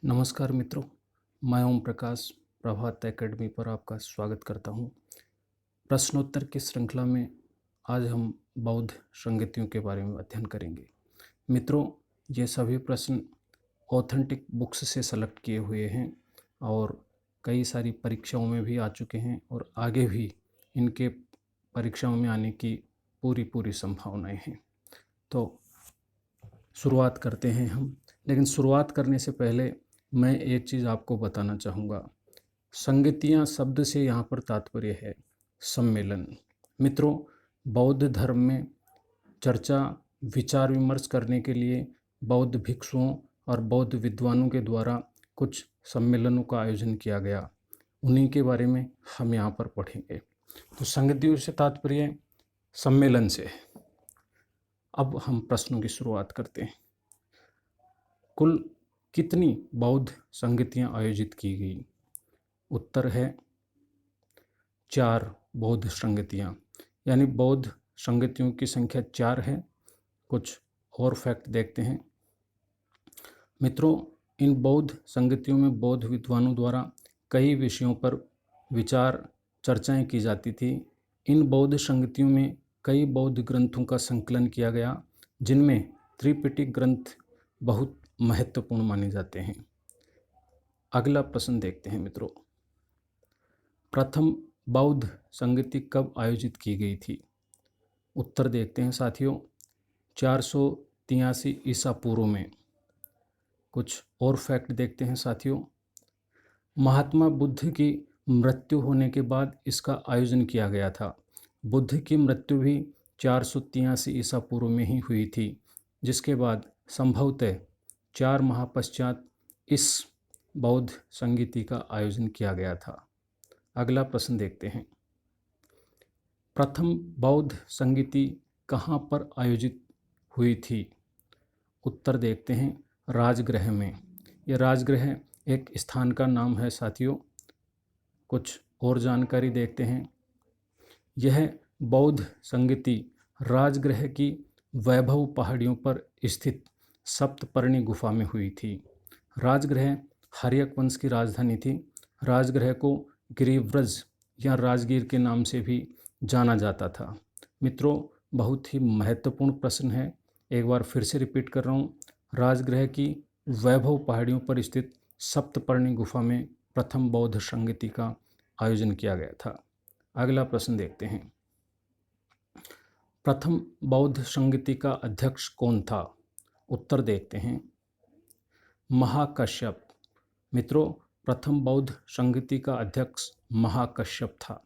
नमस्कार मित्रों, मैं ओम प्रकाश प्रभात एकेडमी पर आपका स्वागत करता हूँ। प्रश्नोत्तर की श्रृंखला में आज हम बौद्ध संगीतियों के बारे में अध्ययन करेंगे। मित्रों, ये सभी प्रश्न ऑथेंटिक बुक्स से सेलेक्ट किए हुए हैं और कई सारी परीक्षाओं में भी आ चुके हैं और आगे भी इनके परीक्षाओं में आने की पूरी संभावनाएं हैं। तो शुरुआत करते हैं हम, लेकिन शुरुआत करने से पहले मैं एक चीज़ आपको बताना चाहूँगा। संगतियाँ शब्द से यहाँ पर तात्पर्य है सम्मेलन। मित्रों, बौद्ध धर्म में चर्चा विचार विमर्श करने के लिए बौद्ध भिक्षुओं और बौद्ध विद्वानों के द्वारा कुछ सम्मेलनों का आयोजन किया गया। उन्हीं के बारे में हम यहाँ पर पढ़ेंगे। तो संगतियों से तात्पर्य सम्मेलन से है। अब हम प्रश्नों की शुरुआत करते हैं। कुल कितनी बौद्ध संगतियाँ आयोजित की गई? उत्तर है 4 बौद्ध संगतियाँ, यानी बौद्ध संगतियों की संख्या 4 है। कुछ और फैक्ट देखते हैं। मित्रों, इन बौद्ध संगतियों में बौद्ध विद्वानों द्वारा कई विषयों पर विचार चर्चाएं की जाती थी। इन बौद्ध संगतियों में कई बौद्ध ग्रंथों का संकलन किया गया, जिनमें त्रिपिटक ग्रंथ बहुत महत्वपूर्ण माने जाते हैं। अगला प्रश्न देखते हैं मित्रों। प्रथम बौद्ध संगति कब आयोजित की गई थी? उत्तर देखते हैं साथियों, 483 ईसा पूर्व में। कुछ और फैक्ट देखते हैं साथियों। महात्मा बुद्ध की मृत्यु होने के बाद इसका आयोजन किया गया था। बुद्ध की मृत्यु भी 483 ईसा पूर्व में ही हुई थी, जिसके बाद संभवतः 4 माह पश्चात इस बौद्ध संगीति का आयोजन किया गया था। अगला प्रश्न देखते हैं। प्रथम बौद्ध संगीति कहाँ पर आयोजित हुई थी? उत्तर देखते हैं, राजगृह में। यह राजगृह एक स्थान का नाम है साथियों। कुछ और जानकारी देखते हैं। यह बौद्ध संगीति राजगृह की वैभव पहाड़ियों पर स्थित सप्तपर्णी गुफा में हुई थी। राजगृह हर्यक वंश की राजधानी थी। राजगृह को गिरिव्रज या राजगीर के नाम से भी जाना जाता था। मित्रों, बहुत ही महत्वपूर्ण प्रश्न है, एक बार फिर से रिपीट कर रहा हूँ। राजगृह की वैभव पहाड़ियों पर स्थित सप्तपर्णी गुफा में प्रथम बौद्ध संगीति का आयोजन किया गया था। अगला प्रश्न देखते हैं। प्रथम बौद्ध संगीति का अध्यक्ष कौन था? उत्तर देखते हैं, महाकश्यप। मित्रों, प्रथम बौद्ध संगीति का अध्यक्ष महाकश्यप था।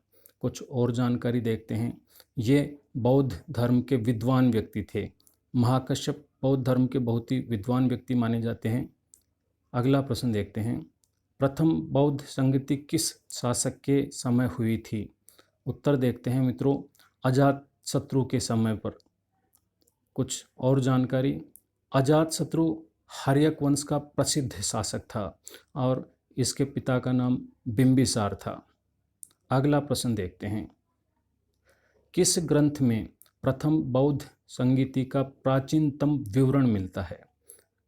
कुछ और जानकारी देखते हैं। ये बौद्ध धर्म के विद्वान व्यक्ति थे। महाकश्यप बौद्ध धर्म के बहुत ही विद्वान व्यक्ति माने जाते हैं। अगला प्रश्न देखते हैं। प्रथम बौद्ध संगीति किस शासक के समय हुई थी? उत्तर देखते हैं मित्रों, अजातशत्रु के समय पर। कुछ और जानकारी। अजातशत्रु हर्यक वंश का प्रसिद्ध शासक था और इसके पिता का नाम बिंबिसार था। अगला प्रश्न देखते हैं। किस ग्रंथ में प्रथम बौद्ध संगीति का प्राचीनतम विवरण मिलता है?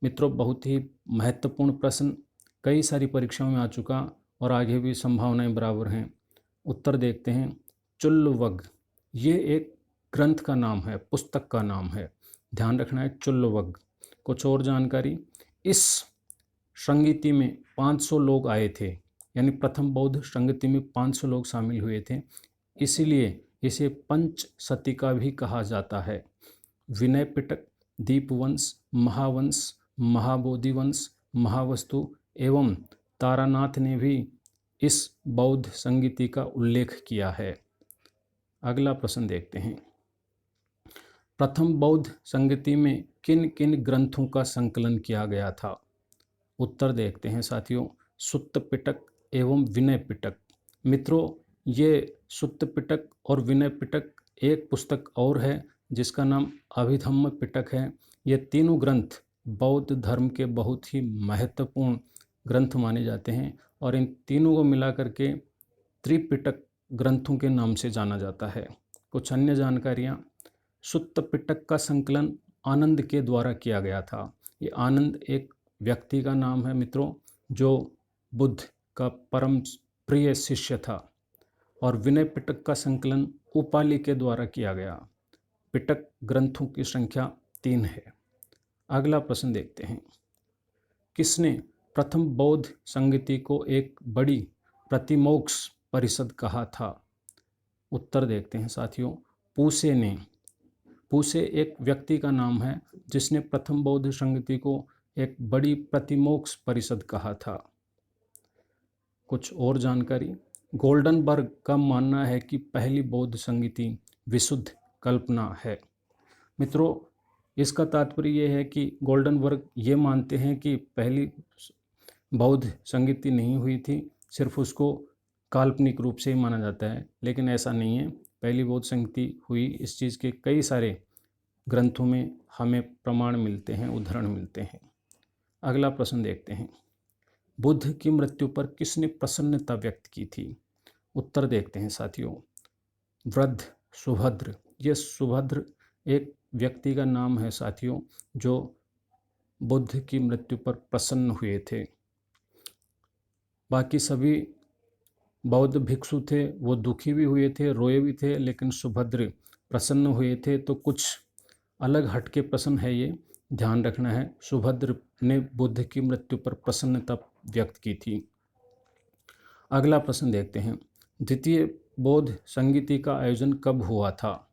मित्रों, बहुत ही महत्वपूर्ण प्रश्न, कई सारी परीक्षाओं में आ चुका और आगे भी संभावनाएं बराबर हैं। उत्तर देखते हैं, चुल्लवग। ये एक ग्रंथ का नाम है, पुस्तक का नाम है, ध्यान रखना है, चुल्लवग। कुछ और जानकारी। इस संगीति में 500 लोग आए थे, यानी प्रथम बौद्ध संगीति में 500 लोग शामिल हुए थे, इसीलिए इसे पंच शतिका भी कहा जाता है। विनय पिटक, दीपवंश, महावंश, महाबोधिवंश, महावस्तु एवं तारानाथ ने भी इस बौद्ध संगीति का उल्लेख किया है। अगला प्रश्न देखते हैं। प्रथम बौद्ध संगीति में किन किन ग्रंथों का संकलन किया गया था? उत्तर देखते हैं साथियों, सुत्त पिटक एवं विनय पिटक। मित्रों, ये सुत्त पिटक और विनय पिटक, एक पुस्तक और है जिसका नाम अभिधम्म पिटक है। ये तीनों ग्रंथ बौद्ध धर्म के बहुत ही महत्वपूर्ण ग्रंथ माने जाते हैं और इन तीनों को मिलाकर के त्रिपिटक ग्रंथों के नाम से जाना जाता है। कुछ अन्य जानकारियाँ। सुत्त पिटक का संकलन आनंद के द्वारा किया गया था। ये आनंद एक व्यक्ति का नाम है मित्रों। जो बुद्ध का परम प्रिय शिष्य था, और विनय पिटक का संकलन उपालि के द्वारा किया गया। पिटक ग्रंथों की संख्या 3 है। अगला प्रश्न देखते हैं, किसने प्रथम बौद्ध संगति को एक बड़ी प्रतिमोक्ष परिषद कहा था? उत्तर देखते हैं साथियों, पूसे ने। पूसे एक व्यक्ति का नाम है जिसने प्रथम बौद्ध संगति को एक बड़ी प्रतिमोक्ष परिषद कहा था। कुछ और जानकारी, गोल्डनबर्ग का मानना है कि पहली बौद्ध संगति विशुद्ध कल्पना है। मित्रों, इसका तात्पर्य यह है कि गोल्डनबर्ग ये मानते हैं कि पहली बौद्ध संगति नहीं हुई थी, सिर्फ उसको काल्पनिक रूप से ही माना जाता है, लेकिन ऐसा नहीं है। पहली बौद्ध संगति हुई, इस चीज़ के कई सारे ग्रंथों में हमें प्रमाण मिलते हैं, उदाहरण मिलते हैं। अगला प्रश्न देखते हैं, बुद्ध की मृत्यु पर किसने प्रसन्नता व्यक्त की थी? उत्तर देखते हैं साथियों, वृद्ध सुभद्र। ये सुभद्र एक व्यक्ति का नाम है साथियों, जो बुद्ध की मृत्यु पर प्रसन्न हुए थे। बाकी सभी बौद्ध भिक्षु थे, वो दुखी भी हुए थे, रोए भी थे, लेकिन सुभद्र प्रसन्न हुए थे। तो कुछ अलग हटके प्रश्न है, ये ध्यान रखना है। सुभद्र ने बुद्ध की मृत्यु पर प्रसन्नता व्यक्त की थी। अगला प्रश्न देखते हैं, द्वितीय बौद्ध संगति का आयोजन कब हुआ था?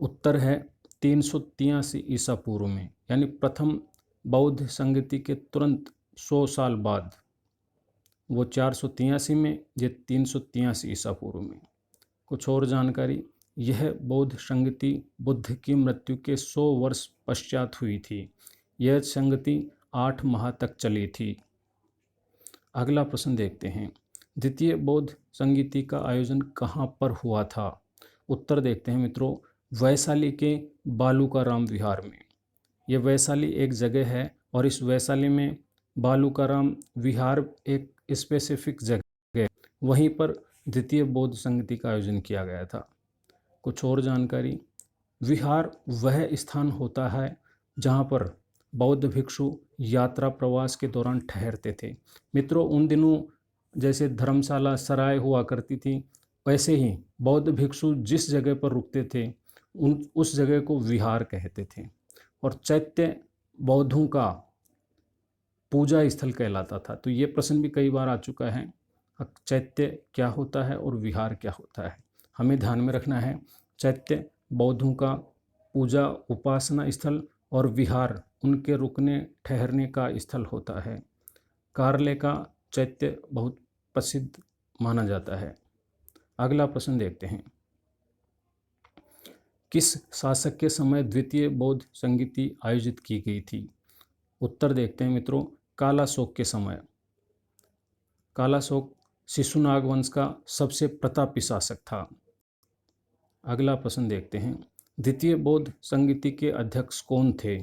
उत्तर है 383 ईसा पूर्व में, यानी प्रथम बौद्ध संगति के तुरंत 100 साल बाद। वो 483 में, ये 383 ईसा पूर्व में। कुछ और जानकारी, यह बौद्ध संगति बुद्ध की मृत्यु के 100 वर्ष पश्चात हुई थी। यह संगति 8 माह तक चली थी। अगला प्रश्न देखते हैं, द्वितीय बौद्ध संगति का आयोजन कहाँ पर हुआ था? उत्तर देखते हैं मित्रों, वैशाली के बालूकाराम विहार में। यह वैशाली एक जगह है, और इस वैशाली में बालूकाराम विहार एक स्पेसिफिक जगह है, वहीं पर द्वितीय बौद्ध संगति का आयोजन किया गया था। कुछ और जानकारी, विहार वह स्थान होता है जहाँ पर बौद्ध भिक्षु यात्रा प्रवास के दौरान ठहरते थे। मित्रों, उन दिनों जैसे धर्मशाला सराय हुआ करती थी, वैसे ही बौद्ध भिक्षु जिस जगह पर रुकते थे उस जगह को विहार कहते थे। और चैत्य बौद्धों का पूजा स्थल कहलाता था। तो ये प्रश्न भी कई बार आ चुका है, चैत्य क्या होता है और विहार क्या होता है? हमें ध्यान में रखना है, चैत्य बौद्धों का पूजा उपासना स्थल और विहार उनके रुकने ठहरने का स्थल होता है। कार्ले का चैत्य बहुत प्रसिद्ध माना जाता है। अगला प्रश्न देखते हैं, किस शासक के समय द्वितीय बौद्ध संगति आयोजित की गई थी? उत्तर देखते हैं मित्रों, कालाशोक के समय। कालाशोक शिशुनाग वंश का सबसे प्रतापी शासक था। अगला प्रश्न देखते हैं, द्वितीय बौद्ध संगति के अध्यक्ष कौन थे?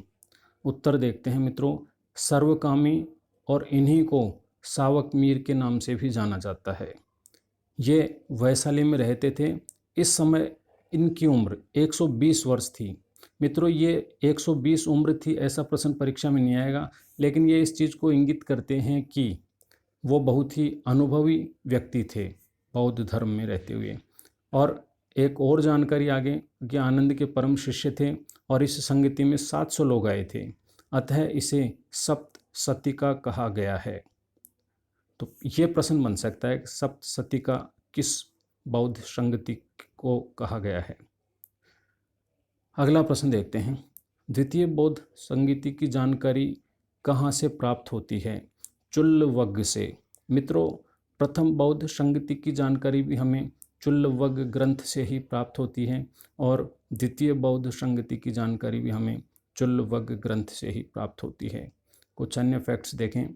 उत्तर देखते हैं मित्रों, सर्वकामी, और इन्हीं को सावक मीर के नाम से भी जाना जाता है। ये वैशाली में रहते थे। इस समय इनकी उम्र 120 वर्ष थी। मित्रों, ये 120 उम्र थी ऐसा प्रश्न परीक्षा में नहीं आएगा, लेकिन ये इस चीज़ को इंगित करते हैं कि वो बहुत ही अनुभवी व्यक्ति थे बौद्ध धर्म में रहते हुए। और एक और जानकारी आगे कि आनंद के परम शिष्य थे, और इस संगति में 700 लोग आए थे, अतः इसे सप्त सतिका कहा गया है। तो ये प्रश्न बन सकता है, सप्त सतिका किस बौद्ध संगति को कहा गया है? अगला प्रश्न देखते हैं, द्वितीय बौद्ध संगति की जानकारी कहाँ से प्राप्त होती है? चुल्लवग्ग से। मित्रों, प्रथम बौद्ध संगति की जानकारी भी हमें चुल्लवग्ग ग्रंथ से ही प्राप्त होती है, और द्वितीय बौद्ध संगति की जानकारी भी हमें चुल्लवग्ग ग्रंथ से ही प्राप्त होती है। कुछ अन्य फैक्ट्स देखें,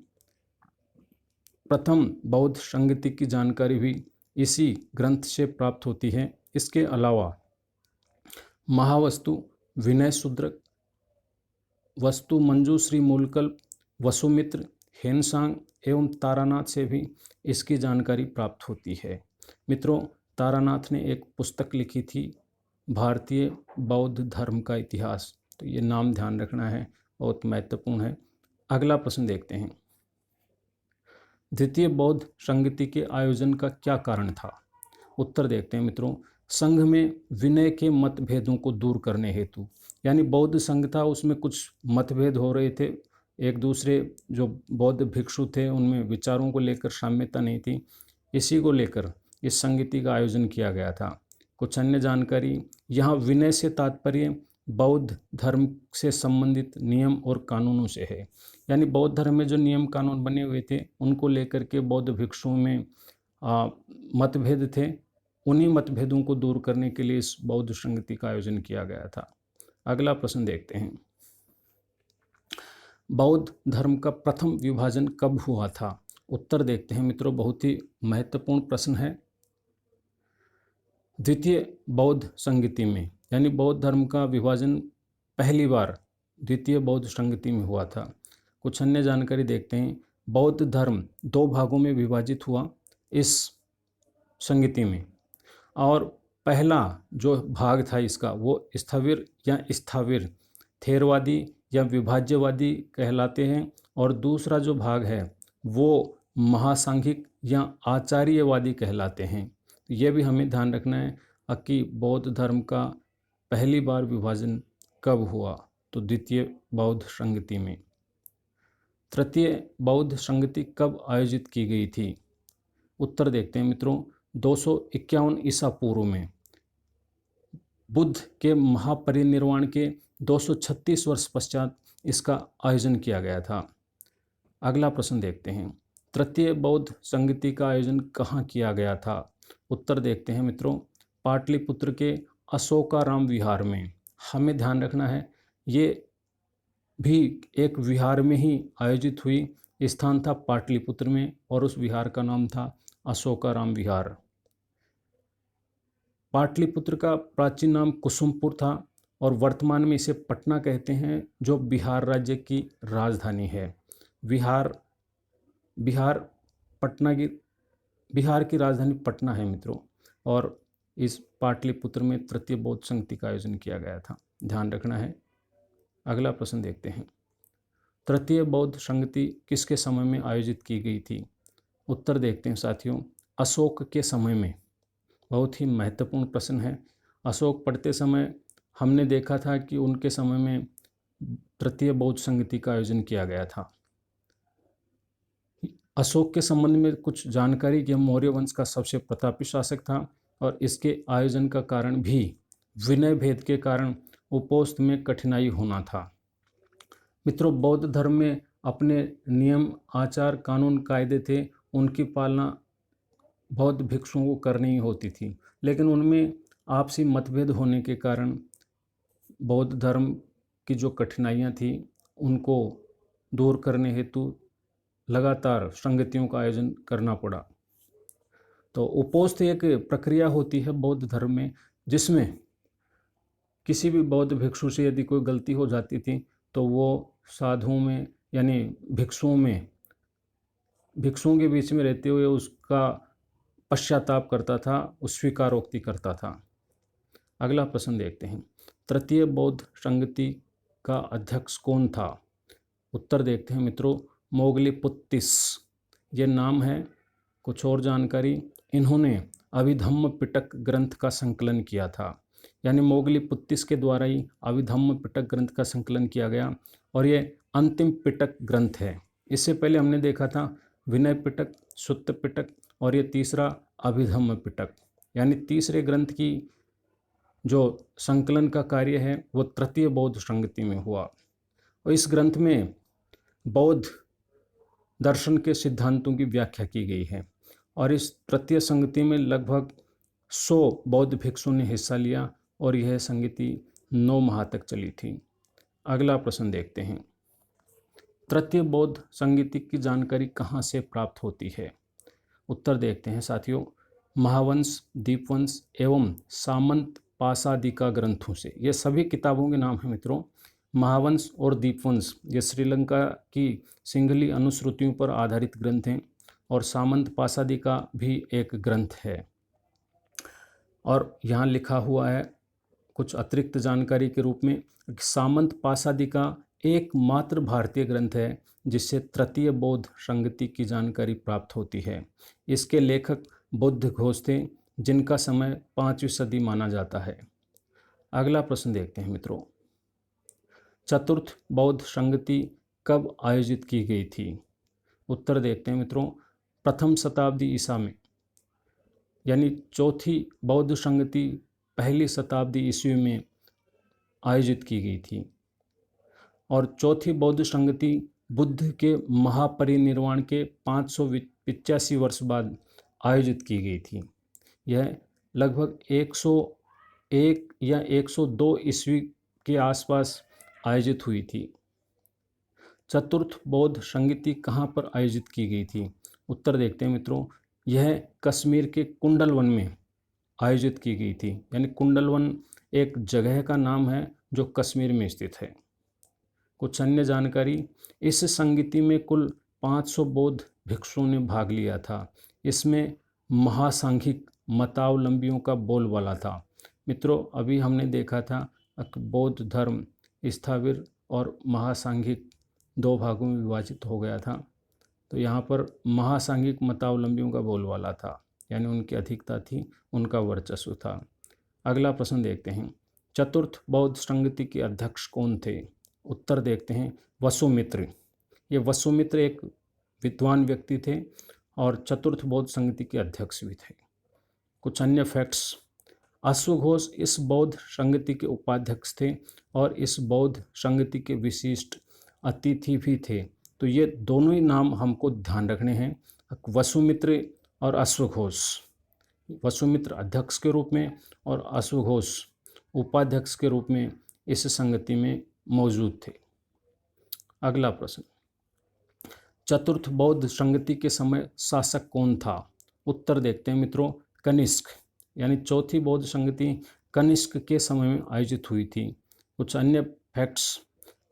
प्रथम बौद्ध संगति की जानकारी भी इसी ग्रंथ से प्राप्त होती है। इसके अलावा महावस्तु, विनय सूत्रक, वस्तु मंजूश्री मूलकल्प, वसुमित्र, हेनसांग एवं तारानाथ से भी इसकी जानकारी प्राप्त होती है। मित्रों, तारानाथ ने एक पुस्तक लिखी थी, भारतीय बौद्ध धर्म का इतिहास। तो ये नाम ध्यान रखना है, बहुत महत्वपूर्ण है। अगला प्रश्न देखते हैं, द्वितीय बौद्ध संगति के आयोजन का क्या कारण था? उत्तर देखते हैं मित्रों। संघ में विनय के मतभेदों को दूर करने हेतु, यानी बौद्ध संघ था, उसमें कुछ मतभेद हो रहे थे, एक दूसरे जो बौद्ध भिक्षु थे उनमें विचारों को लेकर साम्यता नहीं थी, इसी को लेकर इस संगति का आयोजन किया गया था। कुछ अन्य जानकारी, यहाँ विनय से तात्पर्य बौद्ध धर्म से संबंधित नियम और कानूनों से है, यानी बौद्ध धर्म में जो नियम कानून बने हुए थे उनको लेकर के बौद्ध भिक्षुओं में मतभेद थे, उन्हीं मतभेदों को दूर करने के लिए इस बौद्ध संगति का आयोजन किया गया था। अगला प्रश्न देखते हैं। बौद्ध धर्म का प्रथम विभाजन कब हुआ था? उत्तर देखते हैं मित्रों, बहुत ही महत्वपूर्ण प्रश्न है। द्वितीय बौद्ध संगति में, यानी बौद्ध धर्म का विभाजन पहली बार द्वितीय बौद्ध संगति में हुआ था। कुछ अन्य जानकारी देखते हैं। बौद्ध धर्म 2 भागों में विभाजित हुआ इस संगति में, और पहला जो भाग था इसका वो स्थविर या स्थाविर थेरवादी या विभाज्यवादी कहलाते हैं, और दूसरा जो भाग है वो महासांघिक या आचार्यवादी कहलाते हैं। ये भी हमें ध्यान रखना है कि बौद्ध धर्म का पहली बार विभाजन कब हुआ, तो द्वितीय बौद्ध संगति में। तृतीय बौद्ध संगति कब आयोजित की गई थी? उत्तर देखते हैं मित्रों, 251 ईसा पूर्व में। बुद्ध के महापरिनिर्वाण के 236 वर्ष पश्चात इसका आयोजन किया गया था। अगला प्रश्न देखते हैं। तृतीय बौद्ध संगति का आयोजन कहाँ किया गया था? उत्तर देखते हैं मित्रों, पाटलिपुत्र के अशोकाराम विहार में। हमें ध्यान रखना है ये भी एक विहार में ही आयोजित हुई, स्थान था पाटलिपुत्र में और उस विहार का नाम था अशोकाराम विहार। पाटलिपुत्र का प्राचीन नाम कुसुमपुर था और वर्तमान में इसे पटना कहते हैं, जो बिहार राज्य की राजधानी है। बिहार की राजधानी पटना है मित्रों, और इस पाटलिपुत्र में तृतीय बौद्ध संगति का आयोजन किया गया था, ध्यान रखना है। अगला प्रश्न देखते हैं। तृतीय बौद्ध संगति किसके समय में आयोजित की गई थी? उत्तर देखते हैं साथियों, अशोक के समय में। बहुत ही महत्वपूर्ण प्रश्न है। अशोक पढ़ते समय हमने देखा था कि उनके समय में तृतीय बौद्ध संगति का आयोजन किया गया था। अशोक के संबंध में कुछ जानकारी कि मौर्य वंश का सबसे प्रतापी शासक था, और इसके आयोजन का कारण भी विनय भेद के कारण उपोष्ठ में कठिनाई होना था। मित्रों, बौद्ध धर्म में अपने नियम आचार कानून कायदे थे, उनकी पालना बौद्ध भिक्षुओं को करनी ही होती थी, लेकिन उनमें आपसी मतभेद होने के कारण बौद्ध धर्म की जो कठिनाइयाँ थी उनको दूर करने हेतु लगातार संगतियों का आयोजन करना पड़ा। तो उपोष्ठ एक प्रक्रिया होती है बौद्ध धर्म में, जिसमें किसी भी बौद्ध भिक्षु से यदि कोई गलती हो जाती थी तो वो साधुओं में यानी भिक्षुओं के बीच में रहते हुए उसका पश्चाताप करता था, उस स्वीकारोक्ति करता था। अगला प्रश्न देखते हैं। तृतीय बौद्ध संगति का अध्यक्ष कौन था? उत्तर देखते हैं मित्रों, मोगलीपुत्तिस ये नाम है। कुछ और जानकारी, इन्होंने अभिधम्म पिटक ग्रंथ का संकलन किया था, यानी मोगलीपुत्तिस के द्वारा ही अभिधम्म पिटक ग्रंथ का संकलन किया गया, और ये अंतिम पिटक ग्रंथ है। इससे पहले हमने देखा था विनय पिटक, सुत्त पिटक, और ये तीसरा अभिधम्म पिटक, यानी तीसरे ग्रंथ की जो संकलन का कार्य है वो तृतीय बौद्ध संगति में हुआ। और इस ग्रंथ में बौद्ध दर्शन के सिद्धांतों की व्याख्या की गई है, और इस तृतीय संगति में लगभग 100 बौद्ध भिक्षुओं ने हिस्सा लिया, और यह संगति 9 माह तक चली थी। अगला प्रश्न देखते हैं। तृतीय बौद्ध संगति की जानकारी कहाँ से प्राप्त होती है? उत्तर देखते हैं साथियों, महावंश, दीपवंश एवं सामंत पासादिका ग्रंथों से। ये सभी किताबों के नाम हैं मित्रों। महावंश और दीपवंश ये श्रीलंका की सिंघली अनुश्रुतियों पर आधारित ग्रंथ हैं, और सामंत पासादिका भी एक ग्रंथ है। और यहाँ लिखा हुआ है कुछ अतिरिक्त जानकारी के रूप में, सामंत पासादिका एकमात्र भारतीय ग्रंथ है जिससे तृतीय बौद्ध संगति की जानकारी प्राप्त होती है। इसके लेखक बुद्ध घोष थे, जिनका समय 5वीं सदी माना जाता है। अगला प्रश्न देखते हैं मित्रों, चतुर्थ बौद्ध संगति कब आयोजित की गई थी? उत्तर देखते हैं मित्रों, प्रथम शताब्दी ईसा में, यानी चौथी बौद्ध संगति पहली शताब्दी ईस्वी में आयोजित की गई थी और चौथी बौद्ध संगति बुद्ध के महापरिनिर्वाण के 585 वर्ष बाद आयोजित की गई थी। यह लगभग 101 या 102 ईस्वी के आसपास आयोजित हुई थी। चतुर्थ बौद्ध संगति कहाँ पर आयोजित की गई थी? उत्तर देखते हैं मित्रों, यह कश्मीर के कुंडल वन में आयोजित की गई थी। यानी कुंडल वन एक जगह का नाम है जो कश्मीर में स्थित है। कुछ अन्य जानकारी, इस संगति में कुल 500 बौद्ध भिक्षुओं ने भाग लिया था। इसमें महासांघिक मतावलंबियों का बोलबाला था। मित्रों, अभी हमने देखा था बौद्ध धर्म स्थाविर और महासांघिक दो भागों में विभाजित हो गया था, तो यहाँ पर महासांघिक मतावलंबियों का बोलबाला था, यानी उनकी अधिकता थी, उनका वर्चस्व था। अगला प्रश्न देखते हैं, चतुर्थ बौद्ध संगति के अध्यक्ष कौन थे? उत्तर देखते हैं, वसुमित्र। ये वसुमित्र एक विद्वान व्यक्ति थे और चतुर्थ बौद्ध संगति के अध्यक्ष भी थे। कुछ अन्य फैक्ट्स, अश्वघोष इस बौद्ध संगति के उपाध्यक्ष थे और इस बौद्ध संगति के विशिष्ट अतिथि भी थे। तो ये दोनों ही नाम हमको ध्यान रखने हैं, वसुमित्र और अश्वघोष। वसुमित्र अध्यक्ष के रूप में और अश्वघोष उपाध्यक्ष के रूप में इस संगति में मौजूद थे। अगला प्रश्न, चतुर्थ बौद्ध संगति के समय शासक कौन था? उत्तर देखते हैं मित्रों, कनिष्क। यानी चौथी बौद्ध संगति कनिष्क के समय में आयोजित हुई थी। कुछ अन्य फैक्ट्स,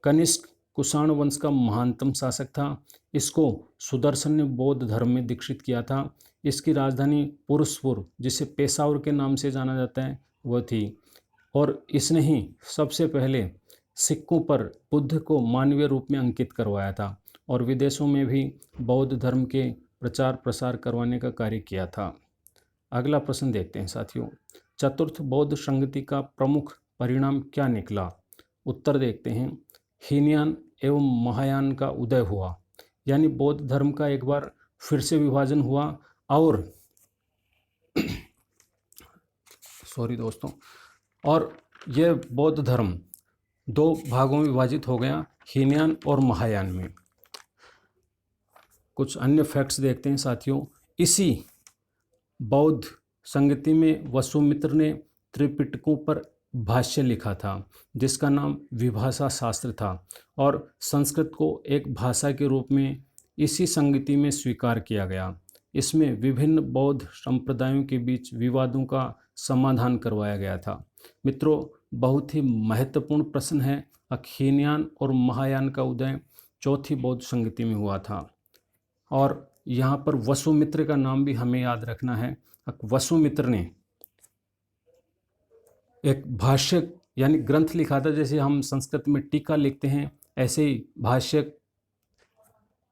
कनिष्क कुषाण वंश का महानतम शासक था। इसको सुदर्शन ने बौद्ध धर्म में दीक्षित किया था। इसकी राजधानी पुरुषपुर, जिसे पेशावर के नाम से जाना जाता है, वह थी। और इसने ही सबसे पहले सिक्कों पर बुद्ध को मानवीय रूप में अंकित करवाया था और विदेशों में भी बौद्ध धर्म के प्रचार प्रसार करवाने का कार्य किया था। अगला प्रश्न देखते हैं साथियों, चतुर्थ बौद्ध संगति का प्रमुख परिणाम क्या निकला? उत्तर देखते हैं, हीनयान एवं महायान का उदय हुआ। यानी बौद्ध धर्म का एक बार फिर से विभाजन हुआ और और यह बौद्ध धर्म दो भागों में विभाजित हो गया, हीनयान और महायान में। कुछ अन्य फैक्ट्स देखते हैं साथियों, इसी बौद्ध संगति में वसुमित्र ने त्रिपिटकों पर भाष्य लिखा था, जिसका नाम विभाषा शास्त्र था और संस्कृत को एक भाषा के रूप में इसी संगति में स्वीकार किया गया। इसमें विभिन्न बौद्ध संप्रदायों के बीच विवादों का समाधान करवाया गया था। मित्रों, बहुत ही महत्वपूर्ण प्रश्न है, हीनयान और महायान का उदय चौथी बौद्ध संगति में हुआ था और यहाँ पर वसुमित्र का नाम भी हमें याद रखना है। वसुमित्र ने एक भाष्य यानी ग्रंथ लिखा था, जैसे हम संस्कृत में टीका लिखते हैं, ऐसे ही भाष्य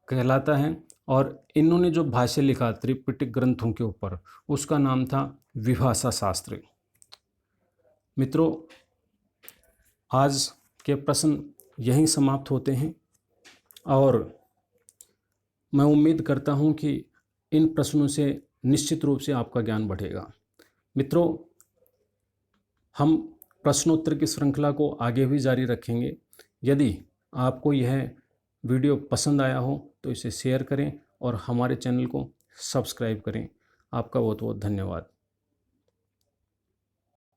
कहलाता है। और इन्होंने जो भाष्य लिखा त्रिपिटक ग्रंथों के ऊपर, उसका नाम था विभाषा शास्त्र। मित्रों, आज के प्रश्न यहीं समाप्त होते हैं और मैं उम्मीद करता हूं कि इन प्रश्नों से निश्चित रूप से आपका ज्ञान बढ़ेगा। मित्रों, हम प्रश्नोत्तर की श्रृंखला को आगे भी जारी रखेंगे। यदि आपको यह वीडियो पसंद आया हो तो इसे शेयर करें और हमारे चैनल को सब्सक्राइब करें। आपका बहुत बहुत धन्यवाद।